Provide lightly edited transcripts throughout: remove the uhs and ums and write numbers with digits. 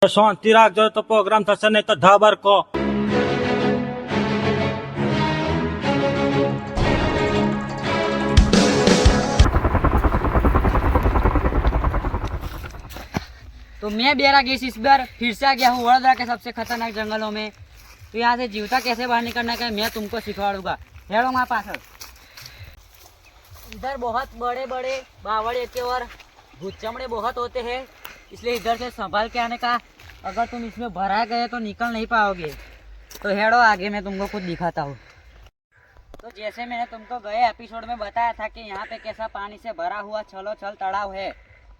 શાંતિ રાખજો તો પ્રોગ્રામ થશે, નહીં તો ધાબર કો. तो मैं बेरा गई इस बार फिर से आ गया हूँ वडोदरा के सबसे खतरनाक जंगलों में। तो यहाँ से जीवता कैसे बाहर निकलना है मैं तुमको सिखाऊंगा। हेलो वहाँ पास इधर बहुत बड़े बड़े बावड़े के और भूचमड़े बहुत होते हैं, इसलिए इधर से संभाल के आने का। अगर तुम इसमें भरा गए तो निकल नहीं पाओगे। तो हेड़ो आगे मैं तुमको खुद दिखाता हूँ। तो जैसे मैंने तुमको गए एपिसोड में बताया था कि यहाँ पे कैसा पानी से भरा हुआ छलो छल तालाब है,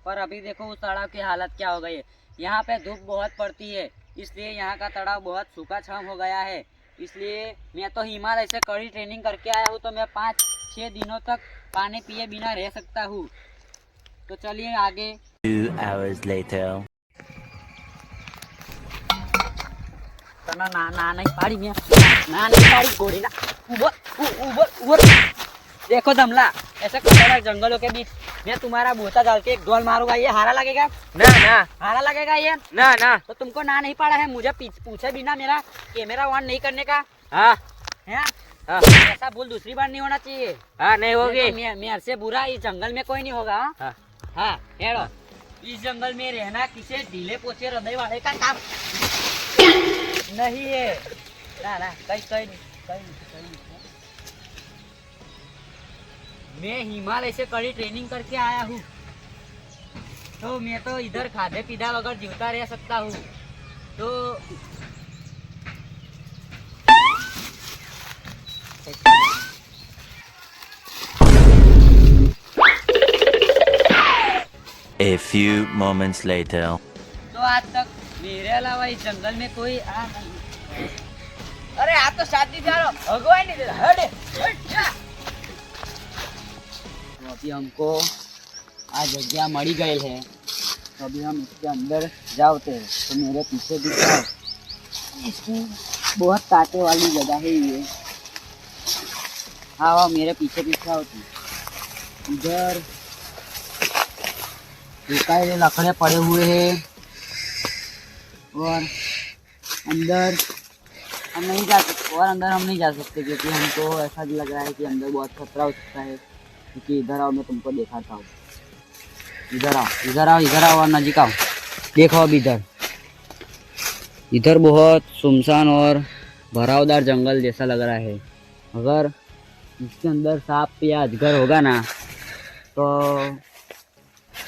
पर अभी देखो उस तालाब की हालत क्या हो गई है। यहाँ पे धूप बहुत पड़ती है, इसलिए यहाँ का तालाब बहुत सूखा छाम हो गया है। इसलिए मैं तो हिमालय से कड़ी ट्रेनिंग करके आया हूँ, तो मैं 5-6 दिनों तक पानी पिए बिना रह सकता हूँ। तो चलिए आगे। 2 hours later. ना नहीं पाड़ी मैं ना नहीं पाड़ी गोरी ना ऊबर ऊबर ऊबर। देखो दमला, ऐसे खतरनाक जंगलों के बीच मैं तुम्हारा बोता डाल के एक डोल मारूंगा, ये हारा लगेगा? ना ना हारा लगेगा ये? ना ना। तो तुमको ना नहीं पड़ा है मुझे पूछे बिना मेरा कैमरा ऑन नहीं करने का? हाँ है हाँ ऐसा भूल दूसरी बार नहीं होना चाहिए। हाँ नहीं होगी। मेरे से बुरा इस जंगल में कोई नहीं होगा। हाँ हाँ हेड़ो, इस जंगल में रहना किसी ढीले पोचे हृदय वाले का काम नहीं है। ना ना कहीं नहीं। मैं हिमालय से कड़ी ट्रेनिंग करके आया हूँ, तो मैं तो इधर खाधे पीधा बगैर जीवता रह सकता हूँ। तो A few moments later. तो आज तक मेरे अलावा इस जंगल में कोई आ नहीं। अरे आज तो शादी जा रहा भगवान नहीं दे रहा। हट तो अभी हमको आज जगह मड़ी गई है, तो अभी हम इसके अंदर जाते हैं। तो मेरे पीछे दिख रहा है, इसकी बहुत कांटे वाली जगह है ये। हाँ मेरे पीछे होती इधर ये लकड़े पड़े हुए हैं, और अंदर हम नहीं जा सकते क्योंकि हमको ऐसा लग रहा है कि अंदर बहुत खतरा हो सकता है। क्योंकि इधर आओ, मैं तुमको दिखाता हूँ। इधर आओ और नजीक आओ। देखो अब इधर बहुत सुनसान और भरावदार जंगल जैसा लग रहा है। अगर इसके अंदर सांप या अजगर होगा ना, तो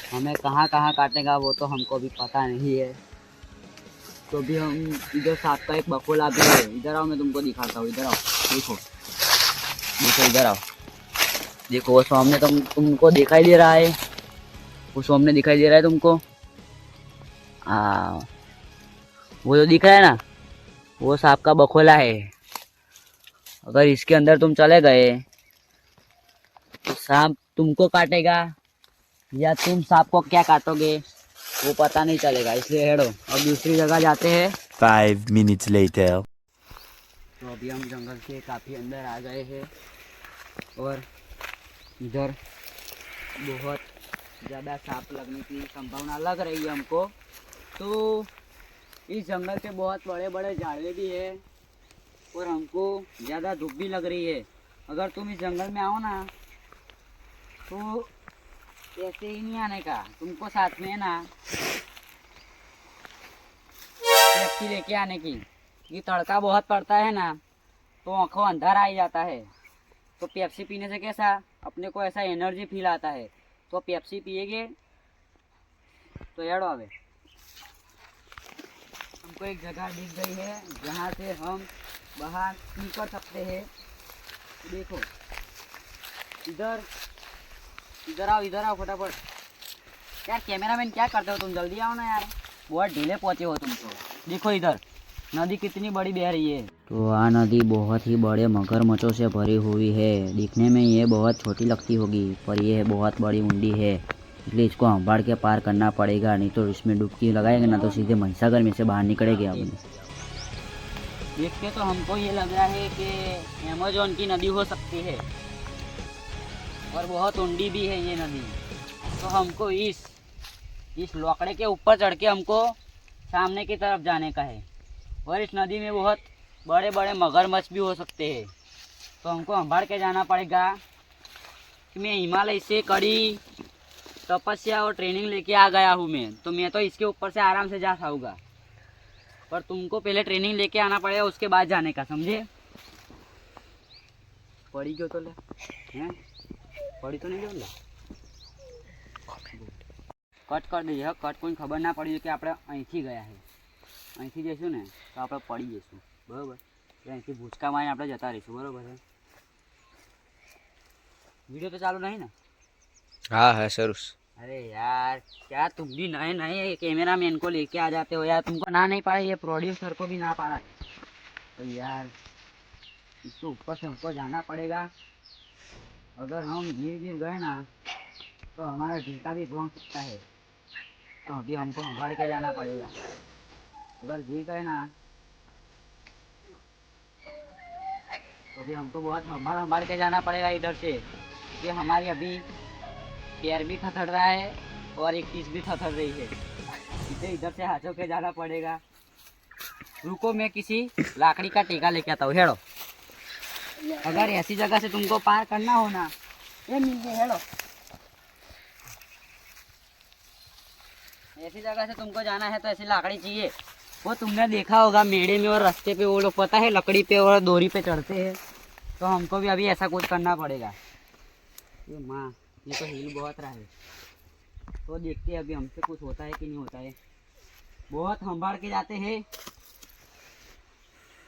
हमें कहाँ काटेगा वो तो हमको भी पता नहीं है। तो भी हम इधर सांप का एक बकोला भी है। इधर आओ, मैं तुमको दिखाता हूँ। इधर आओ, देखो इधर आओ। देखो वो सामने तुमको दिखाई दे रहा है, वो सामने दिखाई दे रहा है तुमको। वो जो दिख रहा है ना, वो सांप का बकोला है। अगर इसके अंदर तुम चले गए तो सांप तुमको काटेगा या तुम सांप को क्या काटोगे वो पता नहीं चलेगा। इसलिए हेड़ो अब दूसरी जगह जाते हैं। 5 minutes later. तो अभी हम जंगल के काफ़ी अंदर आ गए हैं, और इधर बहुत ज़्यादा सांप लगने की संभावना लग रही है हमको। तो इस जंगल पे बहुत बड़े बड़े झाड़े भी है, और हमको ज़्यादा धूप भी लग रही है। अगर तुम इस जंगल में आओ ना, तो ऐसे ही नहीं आने का, तुमको साथ में ना पेप्सी लेके आने की। ये तड़का बहुत पड़ता है ना, तो आँखों अंधार आ जाता है। तो पेप्सी पीने से कैसा अपने को ऐसा एनर्जी फील आता है। तो पेप्सी पिएगे तो एड़ो आवे। हमको एक जगह दिख गई है जहाँ से हम बाहर निकल सकते हैं। देखो इधर आओ फटाफट। यार कैमरामैन क्या करते हो तुम, जल्दी आओ ना यार, बहुत ढीले पहुँचे हो तुम तो। देखो इधर नदी कितनी बड़ी बह रही है। तो आ नदी बहुत ही बड़े मगरमच्छों से भरी हुई है। दिखने में ये बहुत छोटी लगती होगी, पर यह बहुत बड़ी ऊंडी है, इसलिए इसको संभाल के पार करना पड़ेगा। नहीं तो इसमें डुबकी लगाएंगे ना तो सीधे महिसागर में से बाहर निकलेंगे। अपने देख के तो हमको ये लग रहा है कि अमेज़न की नदी हो सकती है, और बहुत ऊंडी भी है ये नदी। तो हमको इस लकड़े के ऊपर चढ़ के हमको सामने की तरफ जाने का है और इस नदी में बहुत बड़े बड़े मगरमच्छ भी हो सकते हैं, तो हमको संभाल के जाना पड़ेगा। कि मैं हिमालय से कड़ी तपस्या और ट्रेनिंग लेके आ गया हूँ तो मैं तो इसके ऊपर से आराम से जा पाऊँगा, पर तुमको पहले ट्रेनिंग लेके आना पड़ेगा, उसके बाद जाने का, समझे? पड़ी क्यों तो ले हैं? पड़ी तो नहीं क्यों ले? कट कर दઈએ कट, કોઈ ખબર ના પડી કે આપણે અહીંથી ગયા છે, અહીંથી જઈશું ને તો આપણે પડી જઈશું, બરાબર? અહીંથી ભૂચકા મારીને આપણે જતા રહીશું, બરાબર છે? वीडियो तो चालू नहीं ना? हाँ है सरुस। अरे यार क्या तुम भी नए नए कैमरा मैन को लेके आ जाते हो यार, तुमको ना नहीं पाया, ये प्रोड्यूसर को भी ना पाया, तो यार इसको ऊपर से हमको जाना पड़ेगा। अगर हम गिर गए ना तो हमारा ढीका भी घूम सकता है, तो अभी हमको संभाल के जाना पड़ेगा। अगर गिर गए ना तो अभी हमको बहुत संभाल के जाना पड़ेगा इधर से, कि हमारी अभी पैर भी थथड़ रहा है और एक चीज भी थथड़ रही है, इसे इधर से हाथों के जाना पड़ेगा। रुको मैं किसी लाकड़ी का टेका लेके आता हूँ, हेड़ो। अगर ऐसी जगह से तुमको पार करना हो ना, ये नीचे हेड़ो, ऐसी जगह से तुमको जाना है तो ऐसी लाकड़ी चाहिए। वो तुमने देखा होगा मेड़े में और रास्ते पे वो लोग, पता है, लकड़ी पे और डोरी पे चढ़ते हैं, तो हमको भी अभी ऐसा कुछ करना पड़ेगा। ये माँ, ये तो हिल बहुत रहा है, तो देखते हैं अभी हमसे कुछ होता है कि नहीं होता है। बहुत संभाल के जाते हैं,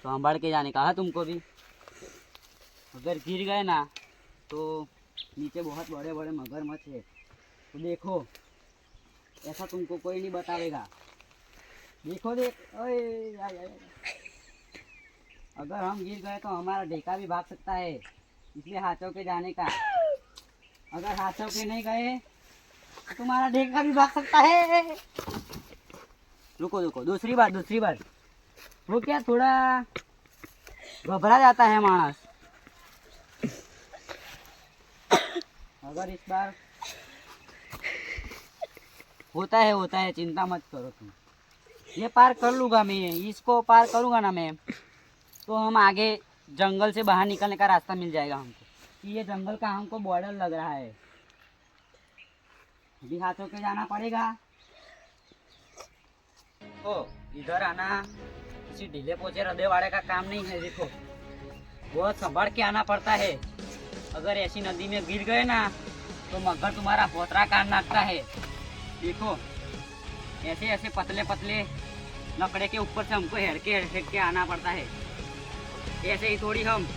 तो संभाल के जाने का है तुमको भी। अगर गिर गए ना तो नीचे बहुत बड़े बड़े मगरमच्छ है, तो देखो, ऐसा तुमको कोई नहीं बताएगा। देखो देख, ओए अगर हम गिर गए तो हमारा ढेका भी भाग सकता है, इसलिए हाथों के जाने का। अगर हाथों के नहीं गए तो तुम्हारा ढेका भी भाग सकता है। रुको रुको, दूसरी बार वो क्या थोड़ा घबरा जाता है मानस। अगर इस बार होता है, चिंता मत करो तुम, ये पार कर लूँगा मैं, इसको पार करूँगा ना मैं, तो हम आगे जंगल से बाहर निकलने का रास्ता मिल जाएगा हमको, कि ये जंगल का हमको बॉर्डर लग रहा है। अभी हाथों के जाना पड़ेगा। ओ इधर आना किसी ढीले पोचे हृदय वाले का काम नहीं है, देखो बहुत संभाल के आना पड़ता है। अगर ऐसी नदी में गिर गए ना तो मगर तुम्हारा पोतरा काट नाकता है। देखो ऐसे ऐसे पतले पतले लकड़े के ऊपर से हमको हेर के आना पड़ता है। ऐसे ही थोड़ी हम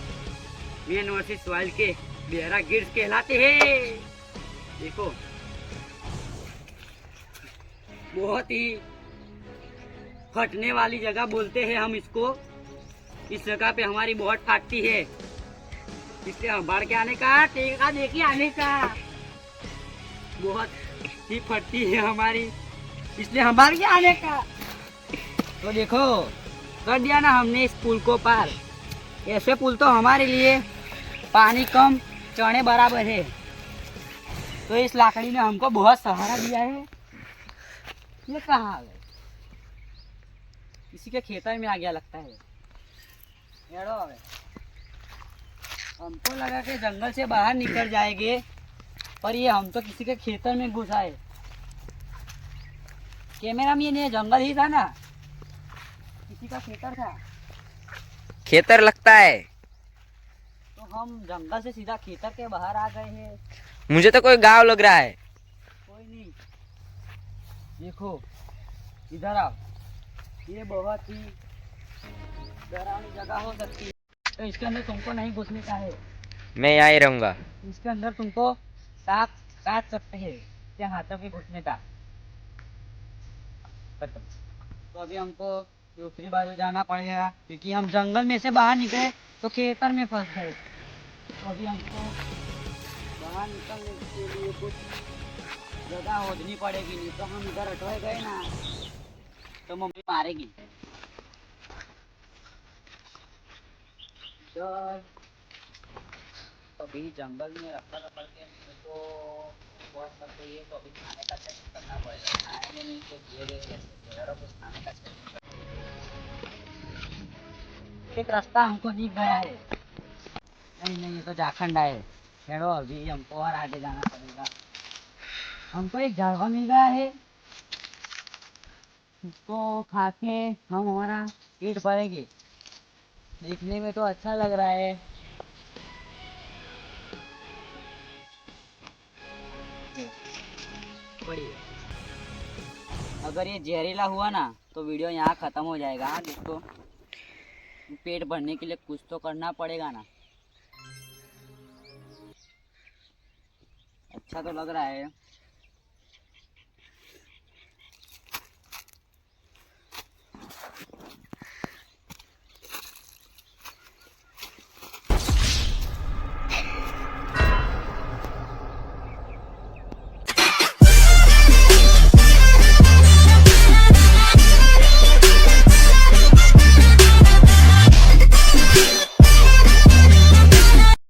मेन वर्सेस सॉइल के बेहरा गिर्स कहलाते हैं। देखो बहुत ही फटने वाली जगह बोलते हैं हम इसको, इस जगह पे हमारी बहुत फाटती है, इसलिए हम बाढ़ के आने का, टेका देखिए आने का, बहुत ही फटती है हमारी, इसलिए हम बाढ़ के आने का। तो देखो कर दिया ना हमने इस पुल को पार। ऐसे पुल तो हमारे लिए पानी कम चढ़ने बराबर है, तो इस लाकड़ी ने हमको बहुत सहारा दिया है। ये कहाँ आ गए? किसी के खेतर में आ गया लगता है। हेड़ो आ गए। हमको लगा कि जंगल से बाहर निकल जाएंगे, पर ये हम तो किसी के खेतर में घुस आए। कैमरा में ये जंगल ही था ना, किसी का खेतर था, खेतर लगता है। तो हम जंगल से सीधा खेतर के बाहर आ गए हैं। मुझे तो कोई गांव लग रहा है। कोई नहीं, देखो इधर आओ, ये बहुत ही डरावनी जगह हो सकती है, तो इसके अंदर तुमको नहीं घुसने का है। मैं यहाँ ही रहूंगा। इसके अंदर तुमको सांप काट सकते हैं, क्या हाथों के घुसने का। तो अभी हमको दूसरी बाजू जाना पड़ेगा, क्योंकि हम जंगल में से बाहर निकले तो खेतर में फंस गए। तो अभी हमको बाहर निकलने के लिए कुछ जगह खोजनी पड़ेगी, नहीं तो हम इधर अटवाए गए ना तो मम्मी मारेगी। तो अभी जंगल में रखा के तो बहुत तक तो ये तो अभी खाने का चेक करना पड़ेगा, खाएंगे नहीं तो जिएंगे कैसे? जरा कुछ खाने का चेक। एक रास्ता हमको दिख गया है। नहीं नहीं, ये तो जाखंडा है। चलो अभी हमको और आगे जाना पड़ेगा। हमको एक झाड़वा मिल गया है, उसको खा के हम हमारा पेट भरेंगे। देखने में तो अच्छा लग रहा है। बढ़िया। अगर ये जहरीला हुआ ना तो वीडियो यहाँ ख़त्म हो जाएगा। हाँ दोस्तों, पेट भरने के लिए कुछ तो करना पड़ेगा ना। अच्छा तो लग रहा है।